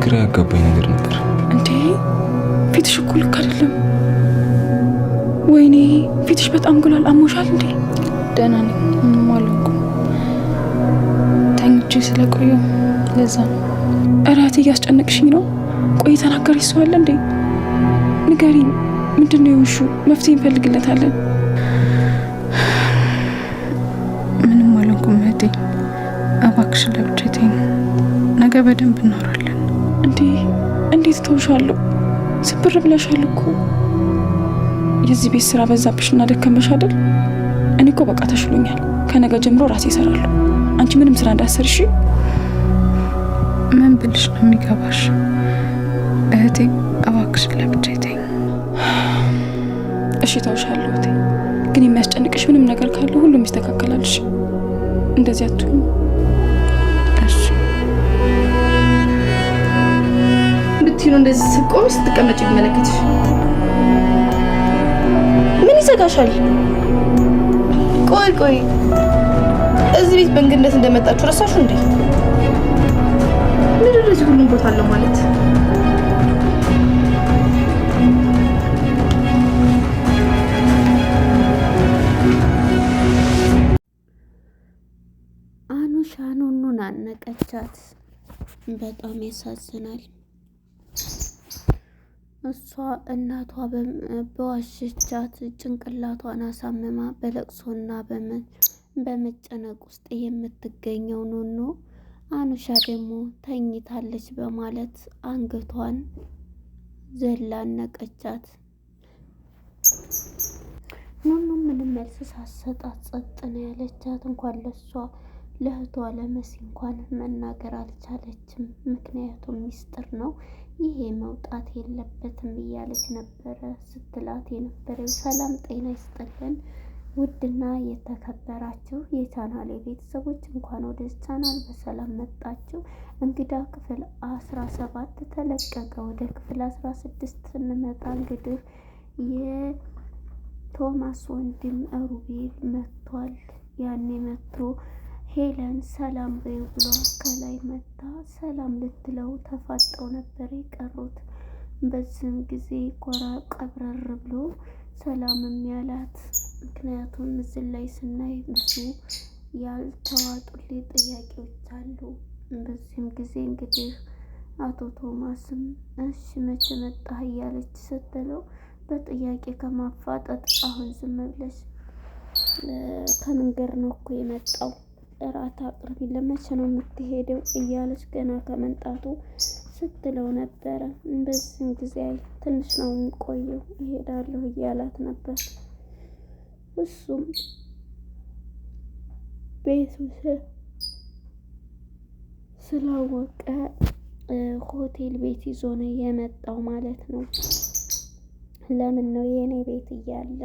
ግራ ያጋባኝ ነገር ነበር። እንዴ ፊትሽ እኮ ልክ አይደለም። ወይኔ ፊትሽ በጣም ግሏል። አሞሻል እንዴ? ደህና ነኝ፣ ምንም አልሆንኩም። ተኝቼ ስለቆየሁ ለዛ ነው። እራቴ እያስጨነቅሽኝ ነው። ቆይ ተናገሪ። ሰው አለ እንዴ? ንገሪኝ። ምንድን ነው የውሹ? መፍትሄ እንፈልግለታለን። ምንም አልሆንኩም እህቴ፣ እባክሽን ለብቻ ተይኝ። ነገ በደንብ እናወራለን። እንዴ እንዴት ተውሻለሁ? ስብር ብለሻል እኮ። የዚህ ቤት ስራ በዛብሽና ደከመሽ አይደል? እኔ እኮ በቃ ተሽሎኛል። ከነገ ጀምሮ ራሴ እሰራለሁ። አንቺ ምንም ስራ እንዳሰርሽ። ምን ብልሽ ነው የሚገባሽ? እህቴ እባክሽን ለብቻ ተይኝ። እሺ ተውሻለሁ እህቴ፣ ግን የሚያስጨንቅሽ ምንም ነገር ካለ ሁሉም ይስተካከላል። እሺ እንደዚህ አትሁኝ። እሺ ብትይኑ እንደዚህ ስትቆሚ ስትቀመጪ ይመለከትሽ። ምን ይዘጋሻል? ቆይ እዚህ ቤት በእንግድነት እንደመጣችሁ ረሳሹ እንዴ? ምንድን ነው እዚህ ሁሉም ቦታ አለው ማለት? አኑሻ ኑኑን አነቀቻት። በጣም ያሳዝናል። እሷ እናቷ በዋሸቻት ጭንቅላቷን አሳምማ በለቅሶና በመጨነቅ ውስጥ የምትገኘው ኑኑ አኑሻ ደግሞ ተኝታለች በማለት አንገቷን ዘላ አነቀቻት። ኑኑ ምንም መልስ ሳትሰጣት ጸጥ ነው ያለቻት። እንኳን ለሷ ለእህቷ ለመሲ እንኳን መናገር አልቻለችም። ምክንያቱም ሚስጥር ነው፣ ይሄ መውጣት የለበትም እያለች ነበረ ስትላት የነበረው። ሰላም ጤና ይስጥልን ውድና የተከበራችሁ የቻናሌ ቤተሰቦች እንኳን ወደ ቻናል በሰላም መጣችሁ። እንግዳ ክፍል 17 ተለቀቀ። ወደ ክፍል 16 ስንመጣ እንግዲህ የቶማስ ወንድም ሩቤል መጥቷል። ያኔ መጥቶ ሄለን ሰላም በይው ብሎ ከላይ መታ ሰላም ልትለው ተፋጠው ነበር የቀሩት። በዚህም ጊዜ ኮራ ቀብረር ብሎ ሰላምም ያላት። ምክንያቱም እዚህ ላይ ስናይ ብዙ ያልተዋጡልኝ ጥያቄዎች አሉ። በዚህም ጊዜ እንግዲህ አቶ ቶማስም እሺ መቼ መጣህ እያለች ስትለው በጥያቄ ከማፋጠጥ አሁን ዝም ብለሽ ከመንገድ ነው እኮ የመጣው እራት አቅርቢ፣ ለመቼ ነው የምትሄደው እያለች ገና ከመንጣቱ ስትለው ነበረ። በዚህም ጊዜ ትንሽ ነው ቆየው እሄዳለሁ እያላት ነበር። እሱም ቤቱ ስላወቀ ሆቴል ቤት ይዞ ነው የመጣው ማለት ነው። ለምን ነው የኔ ቤት እያለ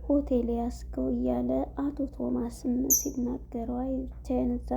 ሆቴል ያስከው እያለ አቶ ቶማስም ሲናገረው ብቻዬን እዛ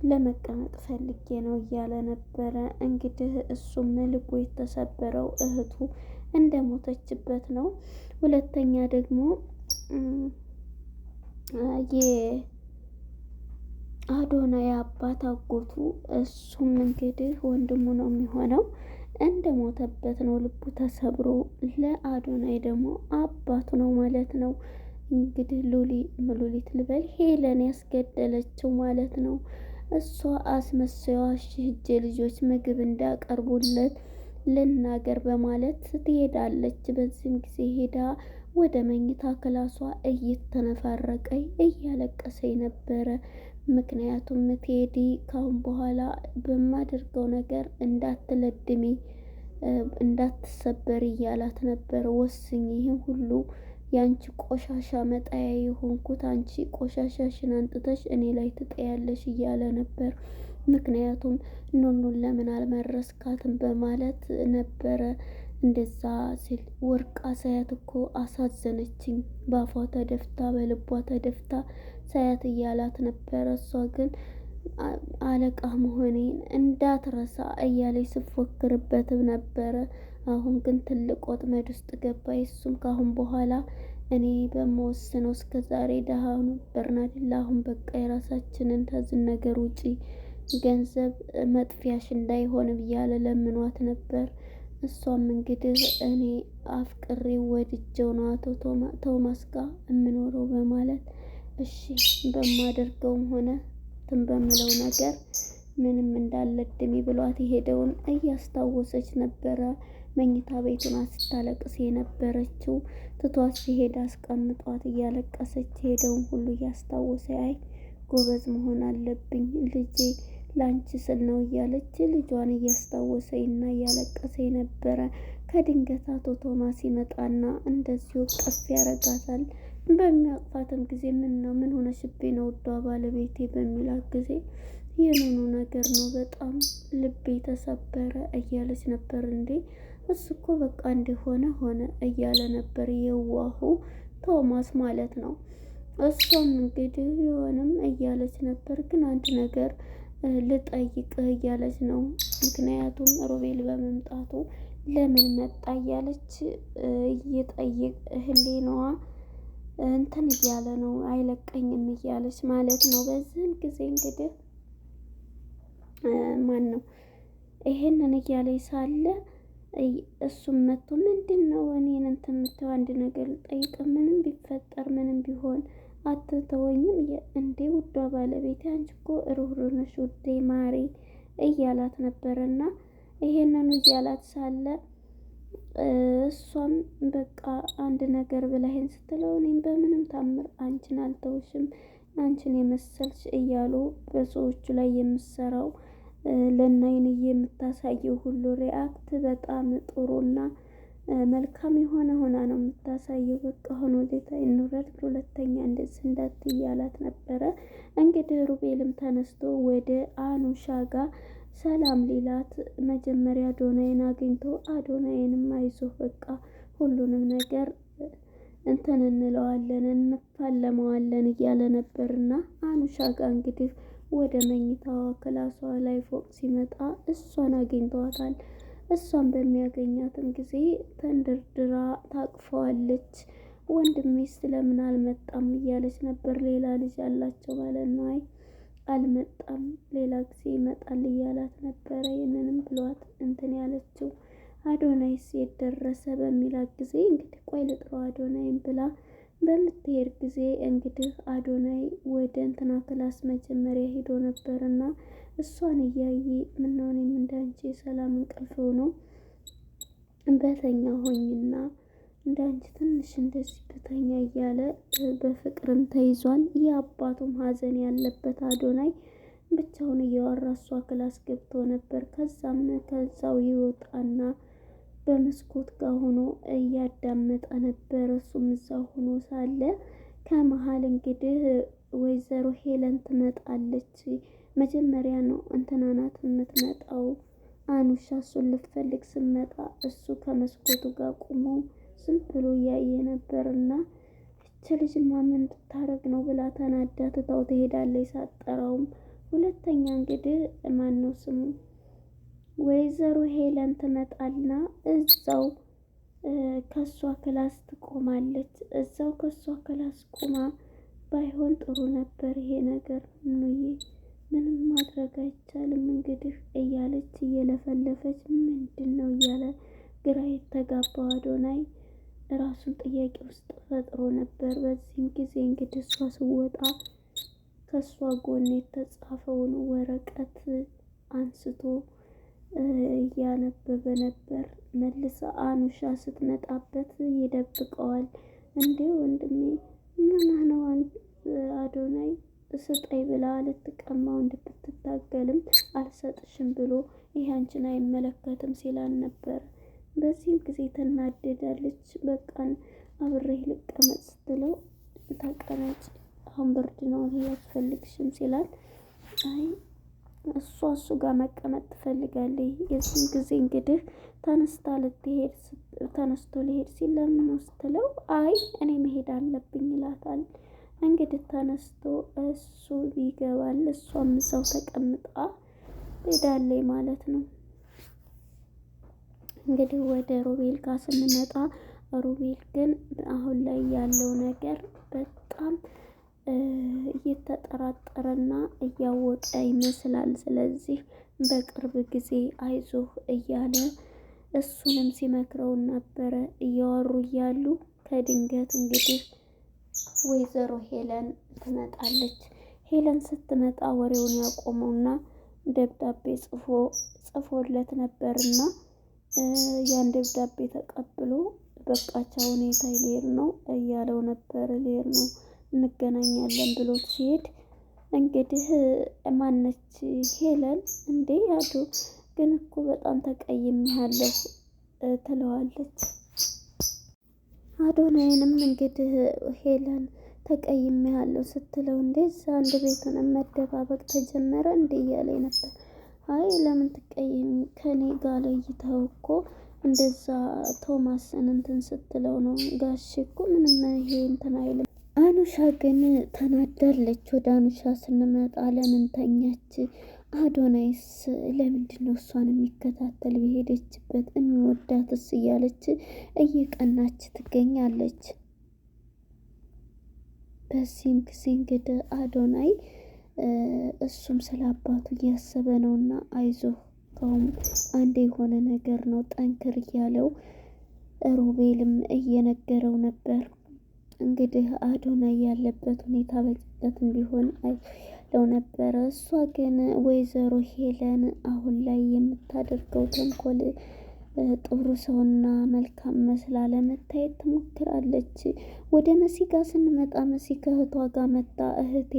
ለመቀመጥ ፈልጌ ነው እያለ ነበረ። እንግዲህ እሱም ልቡ የተሰበረው እህቱ እንደሞተችበት ነው። ሁለተኛ ደግሞ የአዶናይ አባት አጎቱ እሱም እንግዲህ ወንድሙ ነው የሚሆነው እንደሞተበት ነው ልቡ ተሰብሮ። ለአዶናይ ደግሞ አባቱ ነው ማለት ነው። እንግዲህ ሉሊት ልበል ሄለን ያስገደለችው ማለት ነው። እሷ አስመሳይዋ ሂጄ ልጆች ምግብ እንዳቀርቡለት ልናገር በማለት ትሄዳለች። በዚህም ጊዜ ሄዳ ወደ መኝታ ክላሷ እየተነፋረቀኝ እያለቀሰኝ ነበረ። ምክንያቱም ቴዲ ካሁን በኋላ በማደርገው ነገር እንዳትለድሚ እንዳትሰበር እያላት ነበር። ወስኝ ይህን ሁሉ የአንቺ ቆሻሻ መጣያ የሆንኩት አንቺ ቆሻሻሽን አንጥተሽ እኔ ላይ ትጠያለሽ እያለ ነበር። ምክንያቱም ኑኑን ለምን አልመረስካትም በማለት ነበረ እንደዛ ሲል። ወርቃ ሳያት እኮ አሳዘነችኝ፣ ባፏ ተደፍታ በልቧ ተደፍታ ሳያት እያላት ነበረ። እሷ ግን አለቃ መሆኔን እንዳትረሳ እያለች ስፎክርበትም ነበረ። አሁን ግን ትልቅ ወጥመድ ውስጥ ገባ። እሱም ካሁን በኋላ እኔ በመወስነው እስከ ዛሬ ደሃ ነበርን አይደል? አሁን በቃ የራሳችንን ተዝን ነገር ውጪ ገንዘብ መጥፊያሽ እንዳይሆን ብያለ ለምኗት ነበር። እሷም እንግዲህ እኔ አፍቅሬ ወድጀው ነው አቶ ቶማስ ጋር የምኖረው በማለት እሺ በማደርገውም ሆነ በምለው ነገር ምንም እንዳለድሜ ብሏት የሄደውን እያስታወሰች ነበረ። መኝታ ቤቱን ስታለቅስ የነበረችው ትቷት ሲሄድ አስቀምጧት እያለቀሰች ሄደውን ሁሉ እያስታወሰ አይ ጎበዝ መሆን አለብኝ ልጄ ላንቺ ስል ነው እያለች ልጇን እያስታወሰኝና እያለቀሰ ነበረ። ከድንገት አቶ ቶማስ ይመጣና እንደዚሁ ቀፍ ያረጋታል። በሚያቅፋትም ጊዜ ምን ሆነሽብኝ ነው ውዷ ባለቤቴ በሚላት ጊዜ የምኑ ነገር ነው በጣም ልቤ ተሰበረ እያለች ነበር። እንዴ እሱ እኮ በቃ እንደሆነ ሆነ እያለ ነበር የዋሁ ቶማስ ማለት ነው። እሷም እንግዲህ ቢሆንም እያለች ነበር። ግን አንድ ነገር ልጠይቅህ እያለች ነው። ምክንያቱም ሮቤል በመምጣቱ ለምን መጣ እያለች እየጠየቅ ህሊናዋ እንትን እያለ ነው አይለቀኝም እያለች ማለት ነው። በዚህም ጊዜ እንግዲህ ማን ነው ይሄንን እያለች ሳለ እሱም መጥቶ ምንድን ነው እኔን እንትን የምትይው አንድ ነገር ልጠይቅ ምንም ቢፈጠር ምንም ቢሆን አትተወኝም እንዴ ውዷ ባለቤቴ አንቺ እኮ ሩህሩህ ነሽ ውዴ ማሬ እያላት ነበረና ይሄንን እያላት ሳለ እሷም በቃ አንድ ነገር ብለህን ስትለው እኔም በምንም ታምር አንቺን አልተውሽም አንቺን የመሰልሽ እያሉ በሰዎቹ ላይ የምሰራው ለናይንዬ የምታሳየው ሁሉ ሪአክት በጣም ጥሩና መልካም የሆነ ሆና ነው የምታሳየው። በቃ አሁን ወዴታ እንውረድ ሁለተኛ እንደዚህ እንዳትይ እያላት ነበረ። እንግዲህ ሩቤልም ተነስቶ ወደ አኑሻ ጋር ሰላም ሊላት መጀመሪያ አዶናይን አግኝቶ አዶናይንም አይዞህ በቃ ሁሉንም ነገር እንትን እንለዋለን እንፋለመዋለን እያለ ነበርና አኑሻ ጋር እንግዲህ ወደ መኝታዋ ክላሷ ላይ ፎቅ ሲመጣ እሷን አግኝቷታል። እሷን በሚያገኛትም ጊዜ ተንደርድራ ታቅፈዋለች። ወንድሜስ ስለምን አልመጣም እያለች ነበር። ሌላ ልጅ ያላቸው ማለት ነው። አይ አልመጣም ሌላ ጊዜ ይመጣል እያላት ነበረ። ይህንንም ብሏት እንትን ያለችው አዶናይስ የደረሰ በሚላት ጊዜ እንግዲህ ቆይ ልጥራው አዶናይን ብላ በምትሄድ ጊዜ እንግዲህ አዶናይ ወደ እንትና ክላስ መጀመሪያ ሄዶ ነበርና እሷን እያየ ምነው እኔም እንዳንቺ ሰላም እንቅልፍ ሆኖ በተኛ ሆኝና እንዳንቺ ትንሽ እንደዚህ ብተኛ እያለ በፍቅርም ተይዟል። የአባቱም ሀዘን ያለበት አዶናይ ብቻውን እያወራ እሷ ክላስ ገብቶ ነበር። ከዛው ይወጣና በመስኮት ጋር ሆኖ እያዳመጠ ነበር። እሱም እዛው ሆኖ ሳለ ከመሀል እንግዲህ ወይዘሮ ሄለን ትመጣለች። መጀመሪያ ነው እንትናናት የምትመጣው አኑሻ እሱን ልትፈልግ ስመጣ እሱ ከመስኮቱ ጋር ቁሞ ዝም ብሎ እያየ ነበርና እች ልጅማ ምን እንድታረግ ነው ብላ ተናዳ ትታው ትሄዳለች። ሳጠራውም ሁለተኛ እንግዲህ ማነው ስሙ ወይዘሮ ሄለን ትመጣልና እዛው ከሷ ክላስ ትቆማለች። እዛው ከሷ ክላስ ቁማ ባይሆን ጥሩ ነበር ይሄ ነገር ምኑዬ ምንም ማድረግ አይቻልም እንግዲህ እያለች እየለፈለፈች ምንድን ነው እያለ ግራ የተጋባው አዶናይ ራሱን ጥያቄ ውስጥ ፈጥሮ ነበር። በዚህም ጊዜ እንግዲህ እሷ ስወጣ ከእሷ ጎን የተጻፈውን ወረቀት አንስቶ እያነበበ ነበር። መልሳ አኑሻ ስትመጣበት ይደብቀዋል። እንዴ ወንድሜ ምን ነው አዶናይ ስጠኝ ብላ ልትቀማው እንድትታገልም አልሰጥሽም ብሎ ይሄ አንቺን አይመለከትም ሲላል ነበር። በዚህም ጊዜ ትናደዳለች። በቃን አብሬህ ልቀመጥ ስትለው ተቀመጭ አሁን ብርድ ነው ያስፈልግሽም ሲላል አይ እሱ ጋር መቀመጥ ትፈልጋለች። የዚህም ጊዜ እንግዲህ ተነስቶ ሊሄድ ሲል ለምን ነው ስትለው አይ እኔ መሄድ አለብኝ ይላታል። እንግዲህ ተነስቶ እሱ ይገባል። እሷም እዛው ተቀምጣ ሄዳለች ማለት ነው። እንግዲህ ወደ ሮቤል ጋር ስንመጣ ሮቤል ግን አሁን ላይ ያለው ነገር በጣም እየተጠራጠረና እያወቀ ይመስላል። ስለዚህ በቅርብ ጊዜ አይዞህ እያለ እሱንም ሲመክረው ነበረ። እያወሩ እያሉ ከድንገት እንግዲህ ወይዘሮ ሄለን ትመጣለች። ሄለን ስትመጣ ወሬውን ያቆመውና ደብዳቤ ጽፎለት ነበርና ያን ደብዳቤ ተቀብሎ በቃቸው ሁኔታ ሊሄድ ነው እያለው ነበር። ሊሄድ ነው እንገናኛለን ብሎት ሲሄድ እንግዲህ ማነች ሄለን እንዴ አዶ ግን እኮ በጣም ተቀይሜሃለሁ ትለዋለች። አዶናይንም እንግዲህ ሄለን ተቀይሜሃለሁ ስትለው እንደዛ አንድ ቤቱን መደባበቅ ተጀመረ እንዴ እያለኝ ነበር። አይ ለምን ትቀይም ከኔ ጋር ለይተው እኮ እንደዛ ቶማስን እንትን ስትለው ነው ጋሼ እኮ ምንም ይሄ እንትን አይልም። አኑሻ ግን ተናዳለች። ወደ አኑሻ ስንመጣ ለምን ተኛች? አዶናይስ ለምንድን ነው እሷን የሚከታተል በሄደችበት የሚወዳትስ እያለች እየቀናች ትገኛለች። በዚህም ጊዜ እንግዲህ አዶናይ እሱም ስለ አባቱ እያሰበ ነውና አይዞህ ከውም አንድ የሆነ ነገር ነው ጠንክር እያለው ሮቤልም እየነገረው ነበር። እንግዲህ አዶናይ ያለበት ሁኔታ በጭንቀትም ቢሆን አይለው ነበረ። እሷ ግን ወይዘሮ ሄለን አሁን ላይ የምታደርገው ተንኮል ጥሩ ሰውና መልካም መስላ ለመታየት ትሞክራለች። ወደ መሲ ጋር ስንመጣ መሲ ከእህቷ ጋር መጣ። እህቴ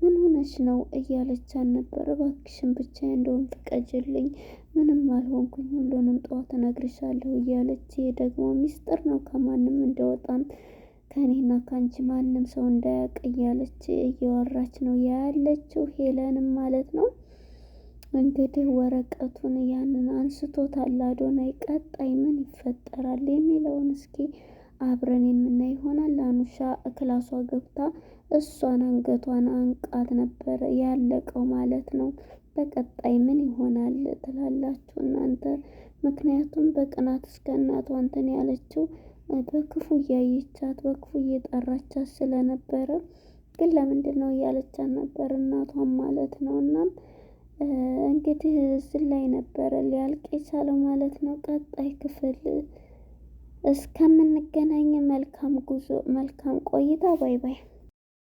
ምን ሆነች ነው እያለቻት ነበር። እባክሽን ብቻ እንደውም ፍቀጅልኝ፣ ምንም አልሆንኩኝ፣ ሁሉንም ጠዋት እነግርሻለሁ እያለች ደግሞ ሚስጥር ነው ከማንም እንደወጣም ከኔና ከአንቺ ማንም ሰው እንዳያውቅ እያለች እያወራች ነው ያለችው ሄለንም ማለት ነው። እንግዲህ ወረቀቱን ያንን አንስቶታል አዶናይ። ቀጣይ ምን ይፈጠራል የሚለውን እስኪ አብረን የምናይ ይሆናል። አኑሻ ክላሷ ገብታ እሷን አንገቷን አንቃት ነበረ ያለቀው ማለት ነው። በቀጣይ ምን ይሆናል ትላላችሁ እናንተ? ምክንያቱም በቅናት እስከ እናቷ እንትን ያለችው በክፉ እያየቻት በክፉ እየጠራቻት ስለነበረ ግን ለምንድን ነው እያለቻት ነበር እናቷን ማለት ነው። እናም እንግዲህ እዚህ ላይ ነበረ ሊያልቅ የቻለው ማለት ነው። ቀጣይ ክፍል እስከምንገናኝ መልካም ጉዞ፣ መልካም ቆይታ። ባይ ባይ።